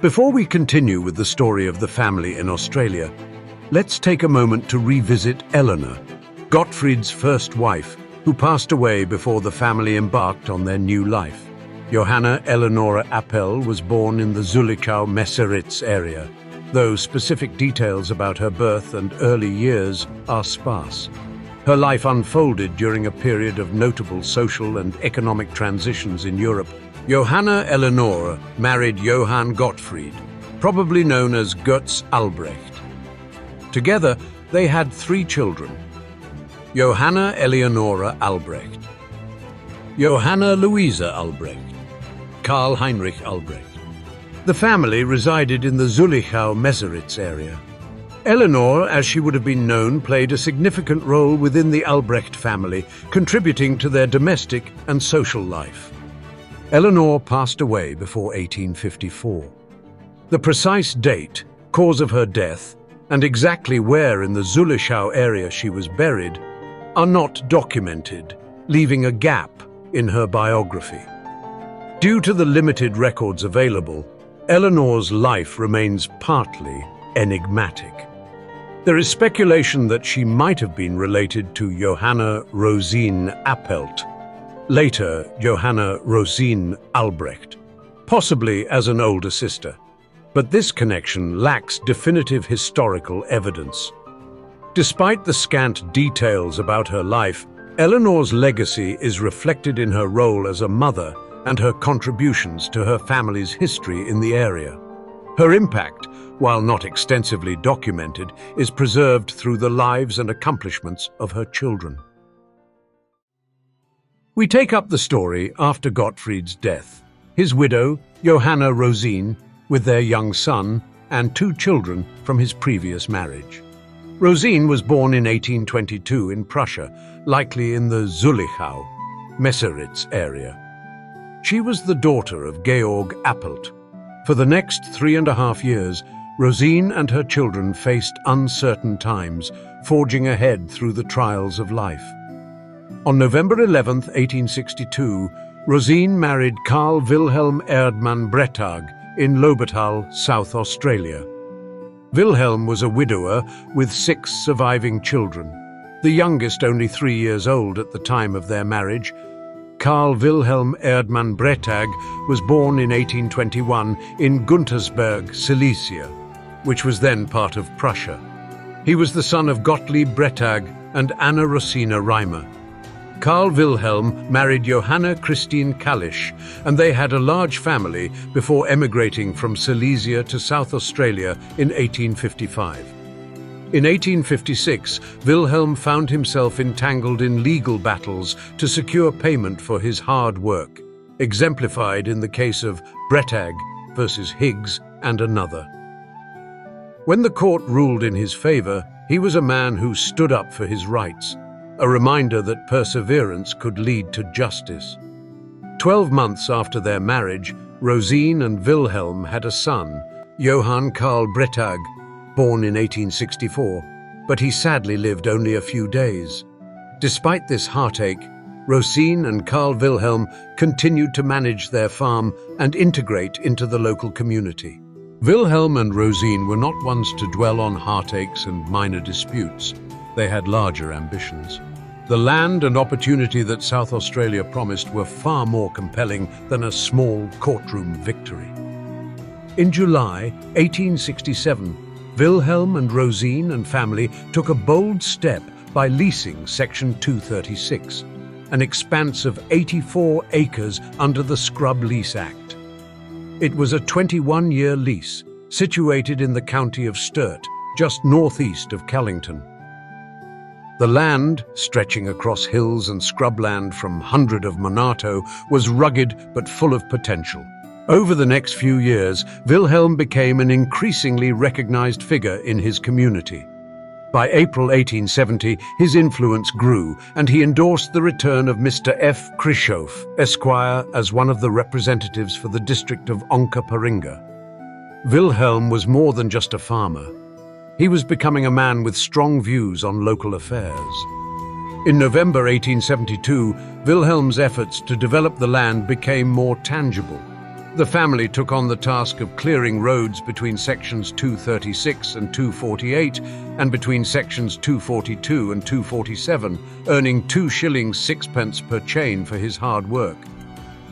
Before we continue with the story of the family in Australia, let's take a moment to revisit Eleanor, Gottfried's first wife, who passed away before the family embarked on their new life. Johanna Eleonora Appel was born in the Züllichau-Messeritz area, though specific details about her birth and early years are sparse. Her life unfolded during a period of notable social and economic transitions in Europe. Johanna Eleonora married Johann Gottfried, probably known as Götz Albrecht. Together, they had 3 children: Johanna Eleonora Albrecht, Johanna Luisa Albrecht, Karl Heinrich Albrecht. The family resided in the Züllichau-Messeritz area. Eleanor, as she would have been known, played a significant role within the Albrecht family, contributing to their domestic and social life. Eleanor passed away before 1854. The precise date, cause of her death, and exactly where in the Züllichau area she was buried are not documented, leaving a gap in her biography. Due to the limited records available, Eleanor's life remains partly enigmatic. There is speculation that she might have been related to Johanna Rosine Appelt, later Johanna Rosine Albrecht, possibly as an older sister, but this connection lacks definitive historical evidence. Despite the scant details about her life, Eleanor's legacy is reflected in her role as a mother and her contributions to her family's history in the area. Her impact, while not extensively documented, is preserved through the lives and accomplishments of her children. We take up the story after Gottfried's death. His widow, Johanna Rosine, with their young son and 2 children from his previous marriage. Rosine was born in 1822 in Prussia, likely in the Züllichau, Messeritz area. She was the daughter of Georg Appelt. For the next 3.5 years, Rosine and her children faced uncertain times, forging ahead through the trials of life. On November 11, 1862, Rosine married Karl Wilhelm Erdmann Brettag in Lobertal, South Australia. Wilhelm was a widower with 6 surviving children, the youngest only 3 years old at the time of their marriage. Karl Wilhelm Erdmann Brettag was born in 1821 in Guntersberg, Silesia, which was then part of Prussia. He was the son of Gottlieb Brettag and Anna Rosina Reimer. Karl Wilhelm married Johanna Christine Kalisch, and they had a large family before emigrating from Silesia to South Australia in 1855. In 1856, Wilhelm found himself entangled in legal battles to secure payment for his hard work, exemplified in the case of Brettag versus Higgs and another. When the court ruled in his favor, he was a man who stood up for his rights, a reminder that perseverance could lead to justice. 12 months after their marriage, Rosine and Wilhelm had a son, Johann Karl Brettag, born in 1864, but he sadly lived only a few days. Despite this heartache, Rosine and Karl Wilhelm continued to manage their farm and integrate into the local community. Wilhelm and Rosine were not ones to dwell on heartaches and minor disputes. They had larger ambitions. The land and opportunity that South Australia promised were far more compelling than a small courtroom victory. In July 1867, Wilhelm and Rosine and family took a bold step by leasing Section 236, an expanse of 84 acres under the Scrub Lease Act. It was a 21-year lease, situated in the county of Sturt, just northeast of Callington. The land, stretching across hills and scrubland from Hundred of Monarto, was rugged but full of potential. Over the next few years, Wilhelm became an increasingly recognized figure in his community. By April 1870, his influence grew, and he endorsed the return of Mr. F. Krischoff, Esquire, as one of the representatives for the district of Onkaparinga. Wilhelm was more than just a farmer. He was becoming a man with strong views on local affairs. In November 1872, Wilhelm's efforts to develop the land became more tangible. The family took on the task of clearing roads between sections 236 and 248 and between sections 242 and 247, earning 2 shillings 6 pence per chain for his hard work.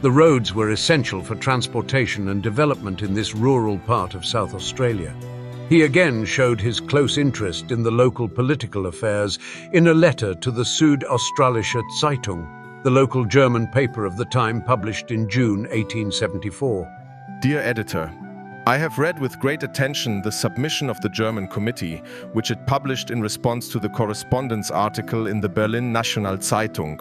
The roads were essential for transportation and development in this rural part of South Australia. He again showed his close interest in the local political affairs in a letter to the Südaustralische Zeitung, the local German paper of the time, published in June 1874. Dear editor, I have read with great attention the submission of the German committee, which it published in response to the correspondence article in the Berlin National Zeitung.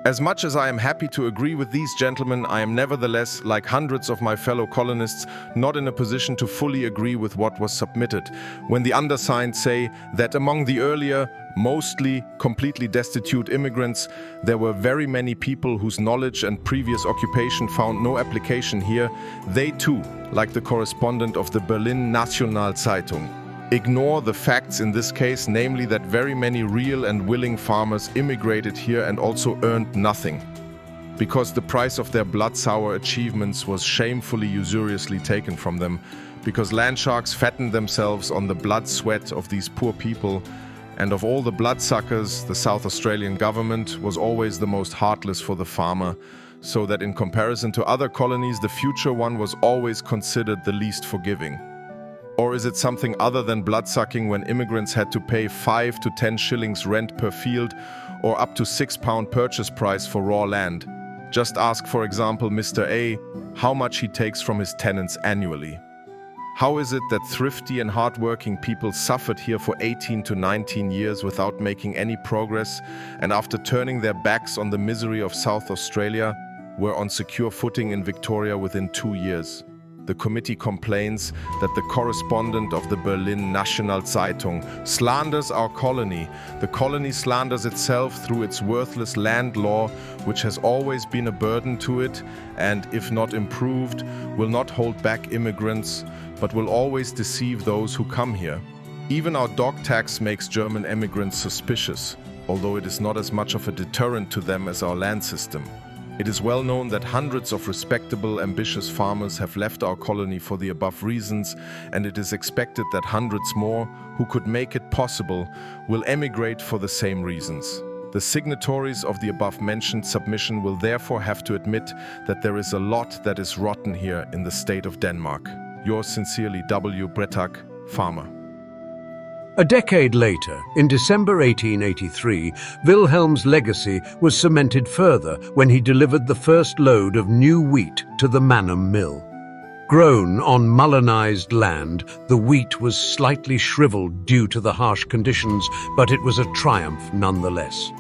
As much as I am happy to agree with these gentlemen, I am nevertheless, like hundreds of my fellow colonists, not in a position to fully agree with what was submitted, when the undersigned say that among the earlier, mostly completely destitute immigrants, there were very many people whose knowledge and previous occupation found no application here. They too, like the correspondent of the Berlin National Zeitung, ignore the facts in this case, namely that very many real and willing farmers immigrated here and also earned nothing, because the price of their blood-sour achievements was shamefully usuriously taken from them, because landsharks fattened themselves on the blood sweat of these poor people, and of all the bloodsuckers, the South Australian government was always the most heartless for the farmer, so that in comparison to other colonies, the future one was always considered the least forgiving. Or is it something other than bloodsucking when immigrants had to pay 5 to 10 shillings rent per field or up to £6 purchase price for raw land? Just ask, for example, Mr. A, how much he takes from his tenants annually. How is it that thrifty and hard-working people suffered here for 18 to 19 years without making any progress, and after turning their backs on the misery of South Australia, were on secure footing in Victoria within 2 years? The committee complains that the correspondent of the Berlin National Zeitung slanders our colony. The colony slanders itself through its worthless land law, which has always been a burden to it, and, if not improved, will not hold back immigrants, but will always deceive those who come here. Even our dog tax makes German immigrants suspicious, although it is not as much of a deterrent to them as our land system. It is well known that hundreds of respectable, ambitious farmers have left our colony for the above reasons, and it is expected that hundreds more, who could make it possible, will emigrate for the same reasons. The signatories of the above-mentioned submission will therefore have to admit that there is a lot that is rotten here in the state of Denmark. Yours sincerely, W. Brettag, farmer. A decade later, in December 1883, Wilhelm's legacy was cemented further when he delivered the first load of new wheat to the Mannum mill. Grown on mullinized land, the wheat was slightly shriveled due to the harsh conditions, but it was a triumph nonetheless.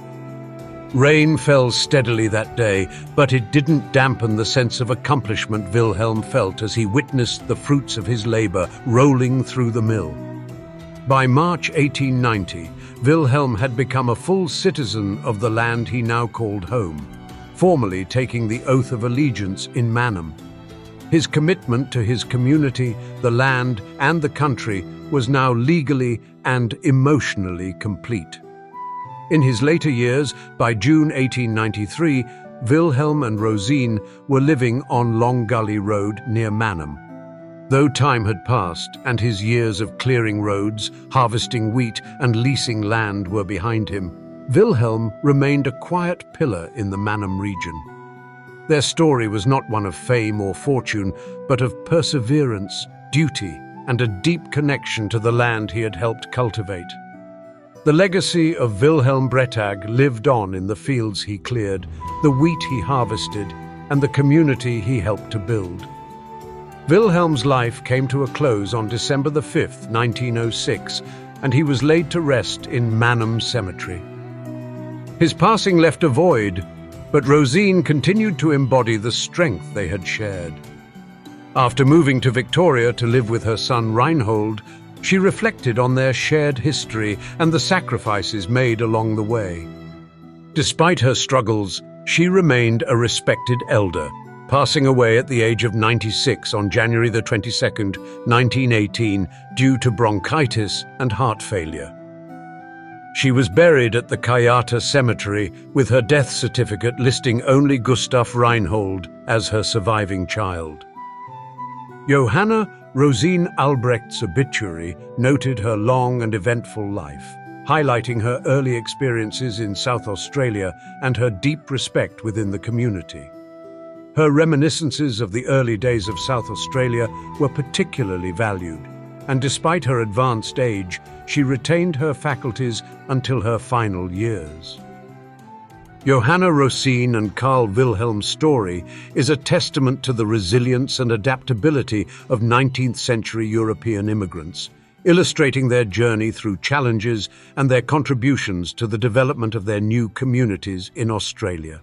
Rain fell steadily that day, but it didn't dampen the sense of accomplishment Wilhelm felt as he witnessed the fruits of his labor rolling through the mill. By March 1890, Wilhelm had become a full citizen of the land he now called home, formally taking the oath of allegiance in Mannum. His commitment to his community, the land, and the country was now legally and emotionally complete. In his later years, by June 1893, Wilhelm and Rosine were living on Long Gully Road near Mannum. Though time had passed and his years of clearing roads, harvesting wheat, and leasing land were behind him, Wilhelm remained a quiet pillar in the Mannum region. Their story was not one of fame or fortune, but of perseverance, duty, and a deep connection to the land he had helped cultivate. The legacy of Wilhelm Brettag lived on in the fields he cleared, the wheat he harvested, and the community he helped to build. Wilhelm's life came to a close on December 5, 1906, and he was laid to rest in Mannum Cemetery. His passing left a void, but Rosine continued to embody the strength they had shared. After moving to Victoria to live with her son Reinhold, she reflected on their shared history and the sacrifices made along the way. Despite her struggles, she remained a respected elder, passing away at the age of 96 on January 22, 1918, due to bronchitis and heart failure. She was buried at the Kayata Cemetery, with her death certificate listing only Gustav Reinhold as her surviving child. Johanna Rosine Albrecht's obituary noted her long and eventful life, highlighting her early experiences in South Australia and her deep respect within the community. Her reminiscences of the early days of South Australia were particularly valued, and despite her advanced age, she retained her faculties until her final years. Johanna Rosine and Carl Wilhelm's story is a testament to the resilience and adaptability of 19th-century European immigrants, illustrating their journey through challenges and their contributions to the development of their new communities in Australia.